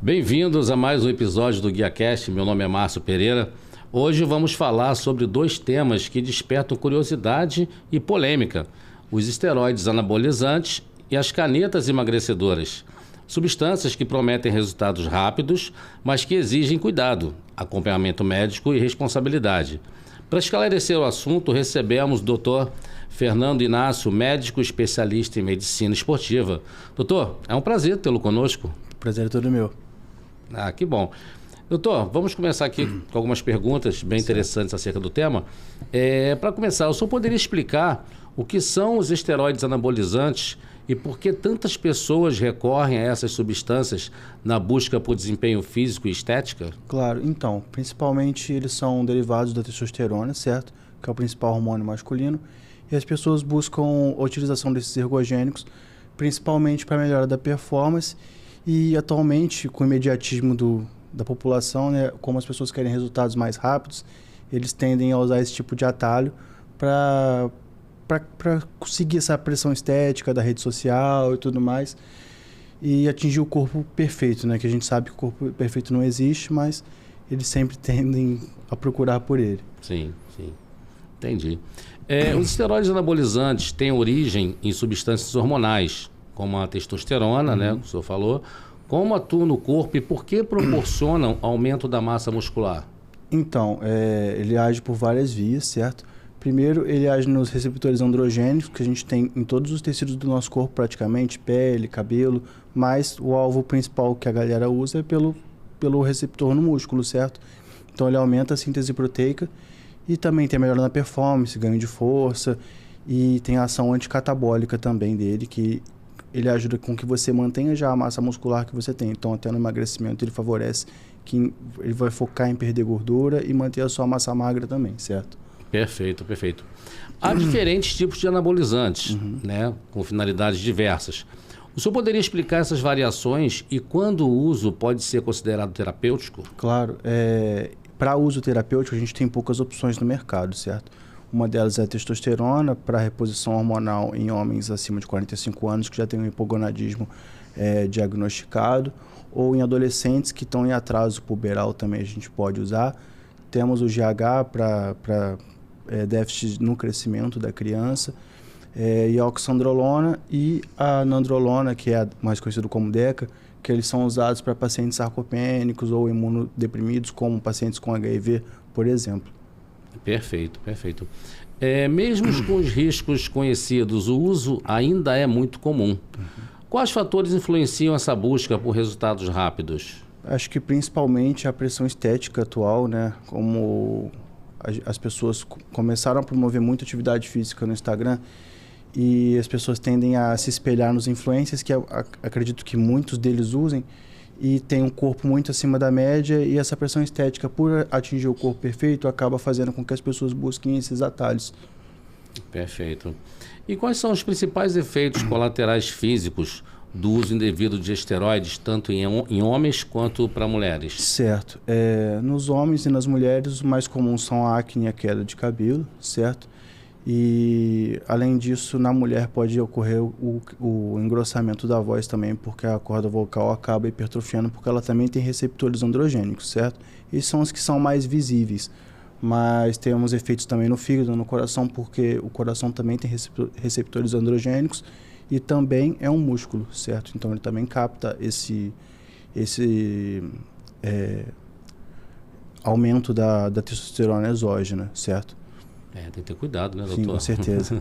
Bem-vindos a mais um episódio do GuiaCast. Meu nome é Márcio Pereira. Hoje vamos falar sobre dois temas que despertam curiosidade e polêmica: os esteroides anabolizantes e as canetas emagrecedoras. Substâncias que prometem resultados rápidos, mas que exigem cuidado, acompanhamento médico e responsabilidade. Para esclarecer o assunto, recebemos o Dr. Fernando Inácio, médico especialista em medicina esportiva. Doutor, é um prazer tê-lo conosco. O prazer é todo meu. Ah, que bom. Doutor, vamos começar aqui com algumas perguntas bem interessantes acerca do tema. Para começar, o senhor poderia explicar o que são os esteroides anabolizantes e por que tantas pessoas recorrem a essas substâncias na busca por desempenho físico e estética? Claro, então, principalmente eles são derivados da testosterona, certo? Que é o principal hormônio masculino. E as pessoas buscam a utilização desses ergogênicos principalmente para melhora da performance. E atualmente, com o imediatismo da população, né, como as pessoas querem resultados mais rápidos, eles tendem a usar esse tipo de atalho para conseguir essa pressão estética da rede social e tudo mais, e atingir o corpo perfeito, né? Que a gente sabe que o corpo perfeito não existe, mas eles sempre tendem a procurar por ele. Sim, sim. Entendi. Os esteroides anabolizantes têm origem em substâncias hormonais, como a testosterona, né, que o senhor falou. Como atuam no corpo e por que proporcionam aumento da massa muscular? Então, ele age por várias vias, certo? Primeiro, ele age nos receptores androgênicos, que a gente tem em todos os tecidos do nosso corpo, praticamente, pele, cabelo, mas o alvo principal que a galera usa é pelo receptor no músculo, certo? Então, ele aumenta a síntese proteica e também tem a melhora na performance, ganho de força, e tem a ação anticatabólica também dele, que ele ajuda com que você mantenha já a massa muscular que você tem. Então, até no emagrecimento, ele favorece que ele vai focar em perder gordura e manter a sua massa magra também, certo? Perfeito, perfeito. Há diferentes tipos de anabolizantes, né, com finalidades diversas. O senhor poderia explicar essas variações e quando o uso pode ser considerado terapêutico? Claro. Para uso terapêutico, a gente tem poucas opções no mercado, certo? Uma delas é a testosterona, para reposição hormonal em homens acima de 45 anos que já têm um hipogonadismo diagnosticado, ou em adolescentes que estão em atraso puberal também a gente pode usar. Temos o GH para déficit no crescimento da criança, e a oxandrolona e a nandrolona, que é mais conhecido como DECA, que eles são usados para pacientes sarcopênicos ou imunodeprimidos, como pacientes com HIV, por exemplo. Perfeito, perfeito. Mesmo com os riscos conhecidos, o uso ainda é muito comum. Quais fatores influenciam essa busca por resultados rápidos? Acho que principalmente a pressão estética atual, né? Como as pessoas começaram a promover muita atividade física no Instagram e as pessoas tendem a se espelhar nos influencers, que acredito que muitos deles usem, e tem um corpo muito acima da média, e essa pressão estética por atingir o corpo perfeito acaba fazendo com que as pessoas busquem esses atalhos. Perfeito. E quais são os principais efeitos colaterais físicos do uso indevido de esteroides, tanto em homens quanto para mulheres? Certo. Nos homens e nas mulheres, os mais comuns são a acne e a queda de cabelo, certo? E, além disso, na mulher pode ocorrer o engrossamento da voz também, porque a corda vocal acaba hipertrofiando, porque ela também tem receptores androgênicos, certo? Esses são os que são mais visíveis. Mas temos efeitos também no fígado, no coração, porque o coração também tem receptores androgênicos e também é um músculo, certo? Então ele também capta esse aumento da testosterona exógena, certo? Tem que ter cuidado, né, doutor? Sim, com certeza.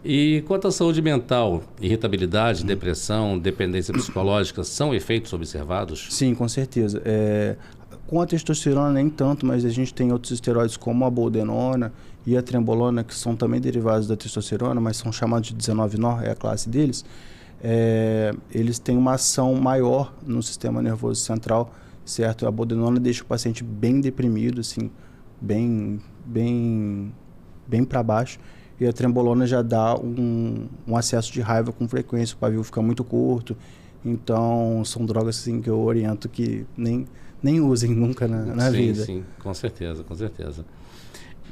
E quanto à saúde mental, irritabilidade, depressão, dependência psicológica, são efeitos observados? Sim, com certeza. Com a testosterona nem tanto, mas a gente tem outros esteroides como a boldenona e a trembolona, que são também derivados da testosterona, mas são chamados de 19-nor, é a classe deles. Eles têm uma ação maior no sistema nervoso central, certo? A boldenona deixa o paciente bem deprimido, assim, bem para baixo, e a trembolona já dá um acesso de raiva com frequência, o pavio fica muito curto. Então são drogas assim que eu oriento que nem usem nunca na vida. Sim, com certeza, com certeza.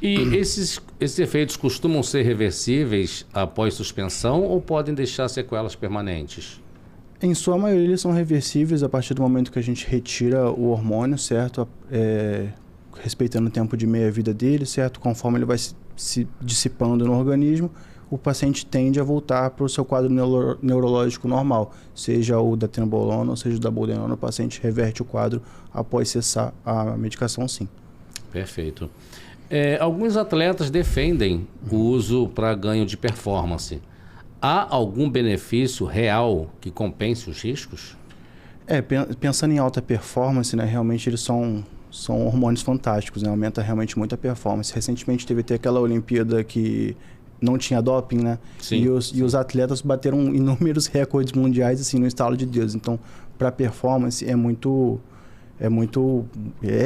E esses efeitos costumam ser reversíveis após suspensão ou podem deixar sequelas permanentes? Em sua maioria, eles são reversíveis a partir do momento que a gente retira o hormônio, certo? Respeitando o tempo de meia-vida dele, certo? Conforme ele vai se dissipando no organismo, o paciente tende a voltar para o seu quadro neurológico normal, seja o da trembolona ou seja o da boldenona, o paciente reverte o quadro após cessar a medicação, sim. Perfeito. Alguns atletas defendem o uso para ganho de performance. Há algum benefício real que compense os riscos? Pensando em alta performance, né, realmente eles são hormônios fantásticos, né, aumenta realmente muito a performance. Recentemente teve até aquela Olimpíada que não tinha doping, né? Sim, e os atletas bateram inúmeros recordes mundiais assim no estalo de Deus. Então, para performance é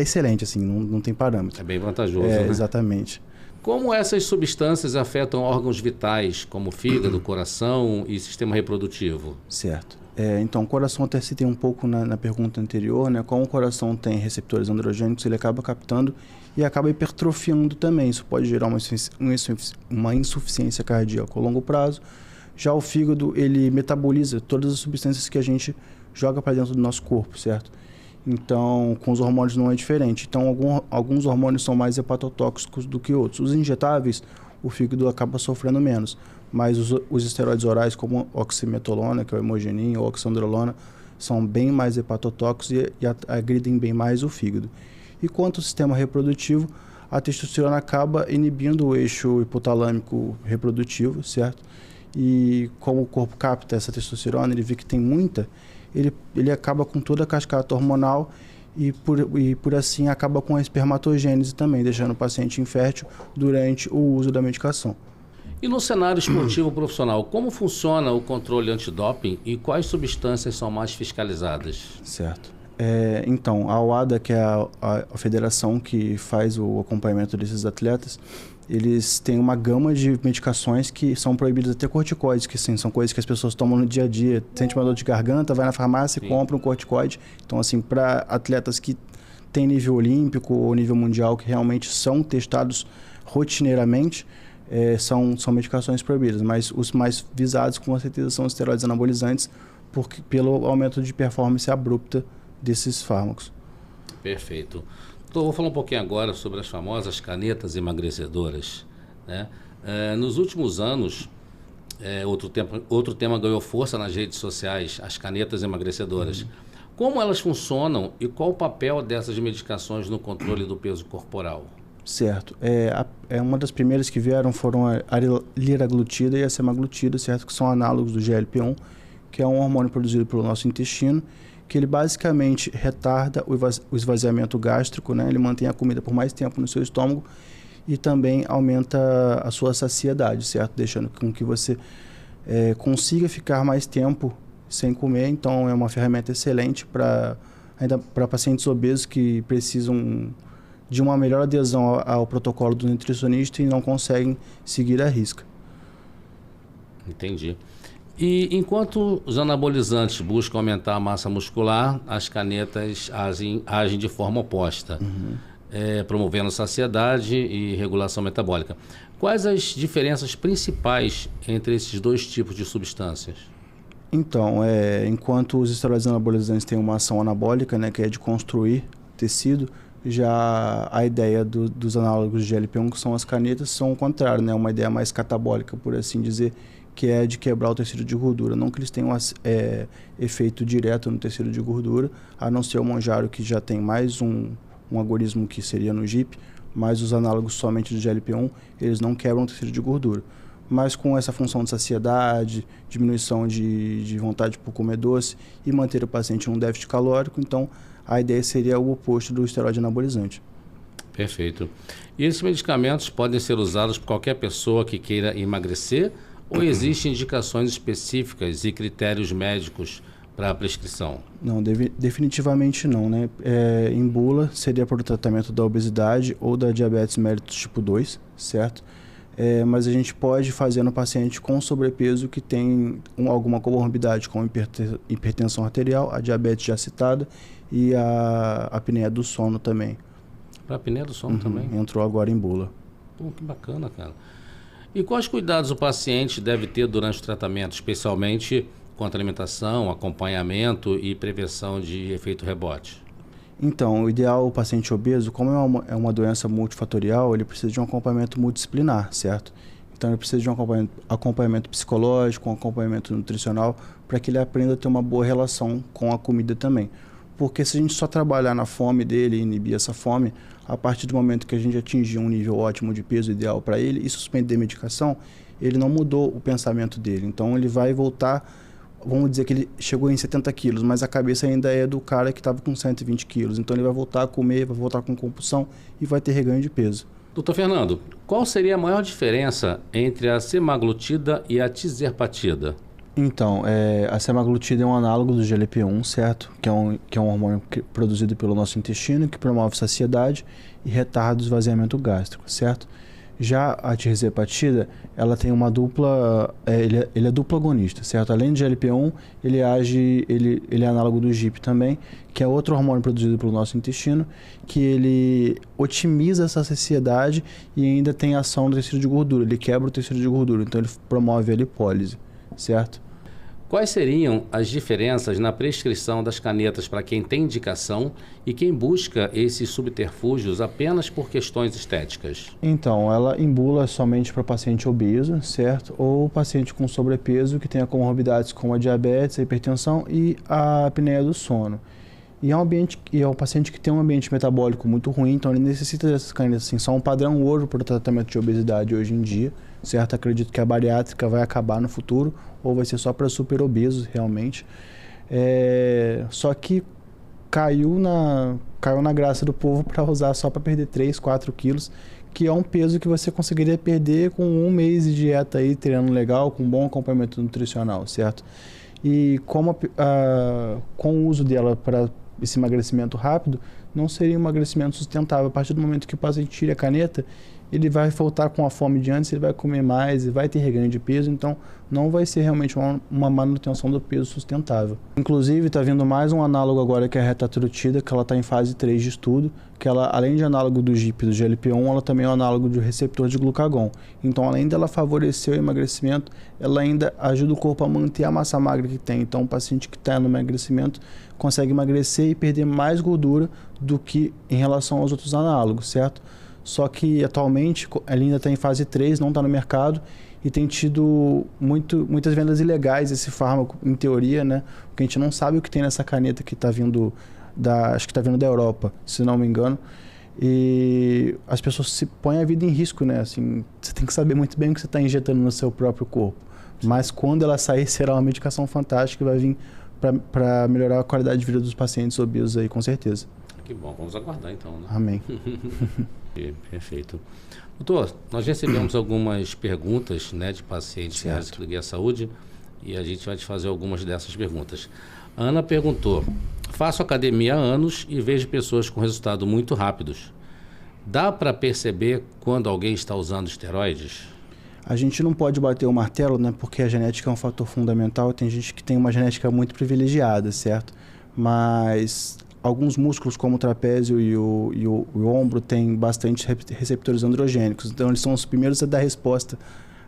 excelente assim, não tem parâmetro. É bem vantajoso, né? Exatamente. Como essas substâncias afetam órgãos vitais, como fígado, coração e sistema reprodutivo? Certo. Então, o coração, até citei um pouco na pergunta anterior, né? Como o coração tem receptores androgênicos, ele acaba captando e acaba hipertrofiando também. Isso pode gerar uma insuficiência cardíaca a longo prazo. Já o fígado, ele metaboliza todas as substâncias que a gente joga para dentro do nosso corpo, certo? Então, com os hormônios não é diferente. Então, alguns hormônios são mais hepatotóxicos do que outros. Os injetáveis, o fígado acaba sofrendo menos. Mas os esteroides orais, como oximetolona, que é o hemogenin, ou oxandrolona, são bem mais hepatotóxicos e agridem bem mais o fígado. E quanto ao sistema reprodutivo, a testosterona acaba inibindo o eixo hipotalâmico reprodutivo, certo? E como o corpo capta essa testosterona, ele vê que tem muita, ele acaba com toda a cascata hormonal e por assim acaba com a espermatogênese também, deixando o paciente infértil durante o uso da medicação. E no cenário esportivo profissional, como funciona o controle antidoping e quais substâncias são mais fiscalizadas? Certo. Então, a OADA, que é a federação que faz o acompanhamento desses atletas, eles têm uma gama de medicações que são proibidas, até corticoides, que sim, são coisas que as pessoas tomam no dia a dia. Sente uma dor de garganta, vai na farmácia e compra um corticoide. Então, assim, para atletas que têm nível olímpico ou nível mundial, que realmente são testados rotineiramente, são medicações proibidas. Mas os mais visados, com certeza, são os esteroides anabolizantes, pelo aumento de performance abrupta desses fármacos. Perfeito. Então, vou falar um pouquinho agora sobre as famosas canetas emagrecedoras, né? Nos últimos anos, outro tema ganhou força nas redes sociais, as canetas emagrecedoras. Como elas funcionam e qual o papel dessas medicações no controle do peso corporal? Certo. Uma das primeiras que vieram foram a liraglutida e a semaglutida, certo? Que são análogos do GLP-1, que é um hormônio produzido pelo nosso intestino, que ele basicamente retarda o esvaziamento gástrico, né? Ele mantém a comida por mais tempo no seu estômago e também aumenta a sua saciedade, certo? Deixando com que você consiga ficar mais tempo sem comer. Então, é uma ferramenta excelente ainda para pacientes obesos que precisam de uma melhor adesão ao protocolo do nutricionista e não conseguem seguir à risca. Entendi. E enquanto os anabolizantes buscam aumentar a massa muscular, as canetas agem de forma oposta, promovendo saciedade e regulação metabólica. Quais as diferenças principais entre esses dois tipos de substâncias? Então, enquanto os esteroides anabolizantes têm uma ação anabólica, né, que é de construir tecido, já a ideia dos análogos de GLP-1, que são as canetas, são o contrário, né, uma ideia mais catabólica, por assim dizer, que é de quebrar o tecido de gordura. Não que eles tenham efeito direto no tecido de gordura, a não ser o Mounjaro, que já tem mais um agonismo que seria no GIP, mas os análogos somente do GLP-1, eles não quebram o tecido de gordura. Mas com essa função de saciedade, diminuição de vontade por comer doce e manter o paciente em um déficit calórico, então a ideia seria o oposto do esteroide anabolizante. Perfeito. E esses medicamentos podem ser usados por qualquer pessoa que queira emagrecer ou existem indicações específicas e critérios médicos para a prescrição? Não, definitivamente não, né? Em bula seria para o tratamento da obesidade ou da diabetes mellitus tipo 2, certo? Mas a gente pode fazer no paciente com sobrepeso que tem alguma comorbidade, como hipertensão arterial, a diabetes já citada e a apneia do sono também. Para a apneia do sono também? Entrou agora em bula. Pô, que bacana, cara. E quais cuidados o paciente deve ter durante o tratamento, especialmente quanto à alimentação, acompanhamento e prevenção de efeito rebote? Então, o ideal, o paciente obeso, como é uma doença multifatorial, ele precisa de um acompanhamento multidisciplinar, certo? Então, ele precisa de um acompanhamento psicológico, um acompanhamento nutricional, para que ele aprenda a ter uma boa relação com a comida também. Porque se a gente só trabalhar na fome dele e inibir essa fome, a partir do momento que a gente atingir um nível ótimo de peso ideal para ele e suspender a medicação, ele não mudou o pensamento dele. Então, ele vai voltar, vamos dizer que ele chegou em 70 quilos, mas a cabeça ainda é do cara que estava com 120 quilos. Então, ele vai voltar a comer, vai voltar com compulsão e vai ter reganho de peso. Doutor Fernando, qual seria a maior diferença entre a semaglutida e a tizerpatida? Então, a semaglutida é um análogo do GLP-1, certo? Que é um hormônio produzido pelo nosso intestino, que promove saciedade e retarda o esvaziamento gástrico, certo? Já a tirzepatida, ela tem uma dupla, ele é duplo agonista, certo? Além do GLP-1, ele é análogo do GIP também, que é outro hormônio produzido pelo nosso intestino, que ele otimiza essa saciedade e ainda tem ação no tecido de gordura, ele quebra o tecido de gordura, então ele promove a lipólise, certo? Quais seriam as diferenças na prescrição das canetas para quem tem indicação e quem busca esses subterfúgios apenas por questões estéticas? Então, ela embula somente para paciente obeso, certo? Ou paciente com sobrepeso que tenha comorbidades como a diabetes, a hipertensão e a apneia do sono. E é um paciente que tem um ambiente metabólico muito ruim, então ele necessita dessas canetas assim, são um padrão ouro para o tratamento de obesidade hoje em dia, certo? Acredito que a bariátrica vai acabar no futuro, ou vai ser só para super obesos realmente. Só que caiu na graça do povo para usar só para perder 3, 4 quilos, que é um peso que você conseguiria perder com um mês de dieta aí, treinando legal, com bom acompanhamento nutricional, certo? E como com o uso dela para esse emagrecimento rápido, não seria um emagrecimento sustentável. A partir do momento que o paciente tira a caneta, ele vai voltar com a fome de antes, ele vai comer mais, e vai ter reganho de peso, então não vai ser realmente uma manutenção do peso sustentável. Inclusive, está vindo mais um análogo agora, que é a retatrutida, que ela está em fase 3 de estudo, que ela, além de análogo do GIP e do GLP-1, ela também é um análogo do receptor de glucagon. Então, além dela favorecer o emagrecimento, ela ainda ajuda o corpo a manter a massa magra que tem. Então, o paciente que está no emagrecimento consegue emagrecer e perder mais gordura do que em relação aos outros análogos, certo? Só que atualmente ela ainda está em fase 3, não está no mercado e tem tido muitas vendas ilegais desse fármaco, em teoria, né? Porque a gente não sabe o que tem nessa caneta que está vindo acho que está vindo da Europa, se não me engano. E as pessoas se põem a vida em risco, né? Assim, você tem que saber muito bem o que você está injetando no seu próprio corpo. Mas quando ela sair, será uma medicação fantástica que vai vir para melhorar a qualidade de vida dos pacientes obesos aí, com certeza. Que bom, vamos aguardar então, né? Amém. Perfeito. Doutor, nós recebemos algumas perguntas, né, de pacientes do Guia Saúde e a gente vai te fazer algumas dessas perguntas. A Ana perguntou: faço academia há anos e vejo pessoas com resultados muito rápidos. Dá para perceber quando alguém está usando esteroides? A gente não pode bater o martelo, né, porque a genética é um fator fundamental. Tem gente que tem uma genética muito privilegiada, certo? Mas alguns músculos, como o trapézio e o ombro, têm bastante receptores androgênicos. Então, eles são os primeiros a dar resposta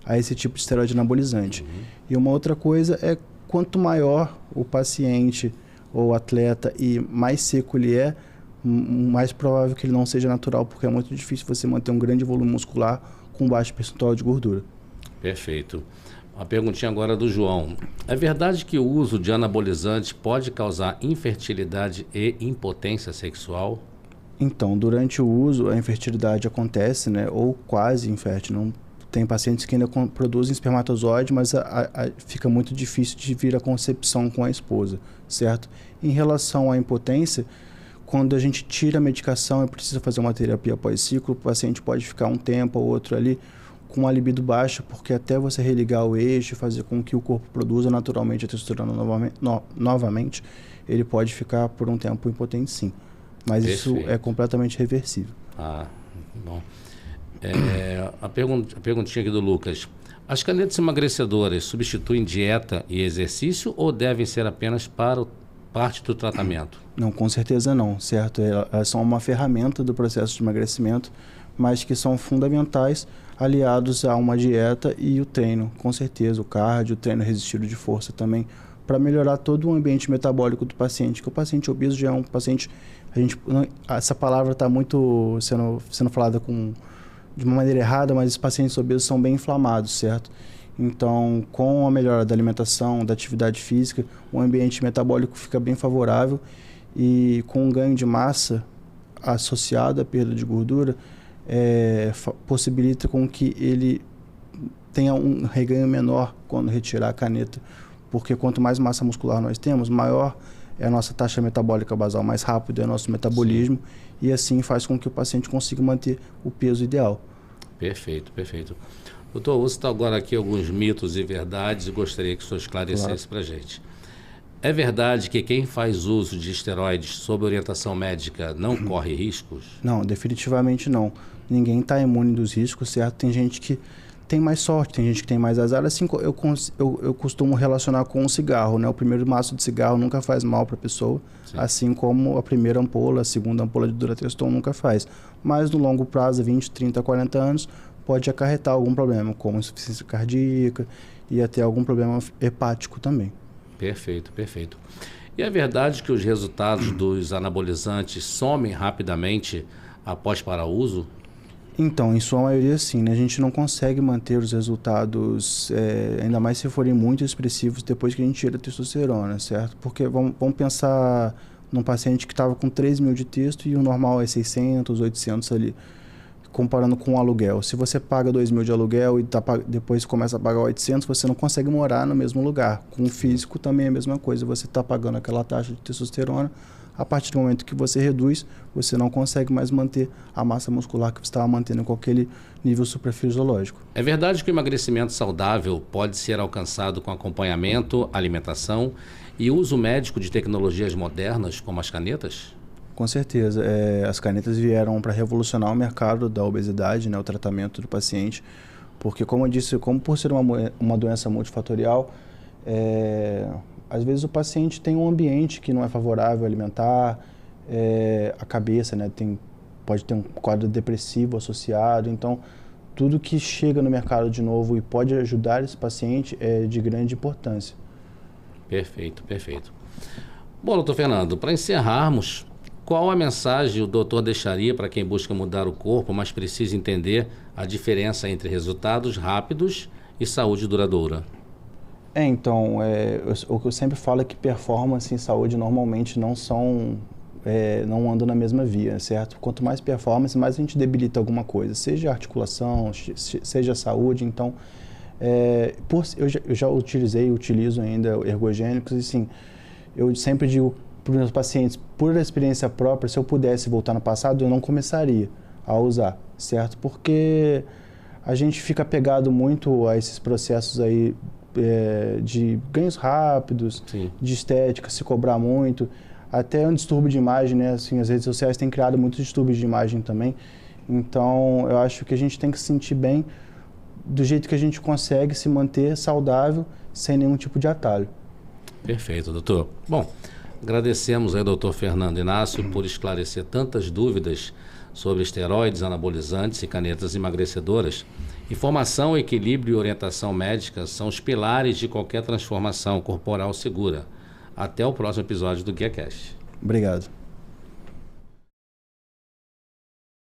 a esse tipo de esteroide anabolizante. E uma outra coisa é, quanto maior o paciente ou atleta e mais seco ele é, mais provável que ele não seja natural, porque é muito difícil você manter um grande volume muscular com baixo percentual de gordura. Perfeito. Uma perguntinha agora do João. É verdade que o uso de anabolizante pode causar infertilidade e impotência sexual? Então, durante o uso, a infertilidade acontece, né? Ou quase infértil. Não, tem pacientes que ainda produzem espermatozoide, mas fica muito difícil de vir a concepção com a esposa, certo? Em relação à impotência, quando a gente tira a medicação e precisa fazer uma terapia pós-ciclo, o paciente pode ficar um tempo ou outro ali com a libido baixa, porque até você religar o eixo e fazer com que o corpo produza naturalmente a testosterona novamente, ele pode ficar por um tempo impotente, sim. Mas Perfeito. Isso é completamente reversível. Ah, bom. A perguntinha aqui do Lucas. As canetas emagrecedoras substituem dieta e exercício ou devem ser apenas para parte do tratamento? Não, com certeza não, certo? Elas são uma ferramenta do processo de emagrecimento, mas que são fundamentais aliados a uma dieta e o treino, com certeza, o cardio, o treino resistido de força também para melhorar todo o ambiente metabólico do paciente, que o paciente obeso já é um paciente, essa palavra está muito sendo falada de uma maneira errada, mas os pacientes obesos são bem inflamados, certo? Então, com a melhora da alimentação, da atividade física, o ambiente metabólico fica bem favorável e com o ganho de massa associado à perda de gordura, possibilita com que ele tenha um reganho menor quando retirar a caneta, porque quanto mais massa muscular nós temos, maior é a nossa taxa metabólica basal, mais rápido é o nosso metabolismo. Sim. E assim faz com que o paciente consiga manter o peso ideal. Perfeito, perfeito. Doutor, você está agora aqui alguns mitos e verdades e gostaria que o senhor esclarecesse para a gente. É verdade que quem faz uso de esteroides sob orientação médica não corre riscos? Não, definitivamente não. Ninguém está imune dos riscos, certo? Tem gente que tem mais sorte, tem gente que tem mais azar. Assim, eu costumo relacionar com o cigarro, né? O primeiro maço de cigarro nunca faz mal para a pessoa, sim, assim como a primeira ampola, a segunda ampola de Durateston nunca faz. Mas no longo prazo, 20, 30, 40 anos, pode acarretar algum problema, como insuficiência cardíaca e até algum problema hepático também. Perfeito, perfeito. E é verdade que os resultados dos anabolizantes somem rapidamente após para uso? Então, em sua maioria sim, né? A gente não consegue manter os resultados, ainda mais se forem muito expressivos depois que a gente tira a testosterona, certo? Porque vamos pensar num paciente que estava com 3.000 de testo e o normal é 600, 800 ali, comparando com o aluguel. Se você paga 2.000 de aluguel e depois começa a pagar 800, você não consegue morar no mesmo lugar. Com o físico também é a mesma coisa, você está pagando aquela taxa de testosterona. A partir do momento que você reduz, você não consegue mais manter a massa muscular que você estava mantendo com aquele nível suprafisiológico. É verdade que o emagrecimento saudável pode ser alcançado com acompanhamento, alimentação e uso médico de tecnologias modernas, como as canetas? Com certeza. As canetas vieram para revolucionar o mercado da obesidade, né, o tratamento do paciente, porque, como eu disse, como por ser uma doença multifatorial, às vezes o paciente tem um ambiente que não é favorável alimentar, a cabeça, né, pode ter um quadro depressivo associado. Então, tudo que chega no mercado de novo e pode ajudar esse paciente é de grande importância. Perfeito, perfeito. Bom, doutor Fernando, para encerrarmos, qual a mensagem o doutor deixaria para quem busca mudar o corpo, mas precisa entender a diferença entre resultados rápidos e saúde duradoura? Então, o que eu sempre falo é que performance e saúde normalmente não andam na mesma via, certo? Quanto mais performance, mais a gente debilita alguma coisa, seja articulação, seja saúde. Então, eu já utilizo ainda ergogênicos e sim, eu sempre digo para os meus pacientes, por experiência própria, se eu pudesse voltar no passado, eu não começaria a usar, certo? Porque a gente fica apegado muito a esses processos aí de ganhos rápidos, sim, de estética, se cobrar muito, até um distúrbio de imagem, né? Assim, as redes sociais têm criado muitos distúrbios de imagem também. Então, eu acho que a gente tem que se sentir bem do jeito que a gente consegue se manter saudável, sem nenhum tipo de atalho. Perfeito, doutor. Bom, agradecemos aí ao doutor Fernando Inácio por esclarecer tantas dúvidas sobre esteroides, anabolizantes e canetas emagrecedoras. Informação, equilíbrio e orientação médica são os pilares de qualquer transformação corporal segura. Até o próximo episódio do GuiaCast. Obrigado.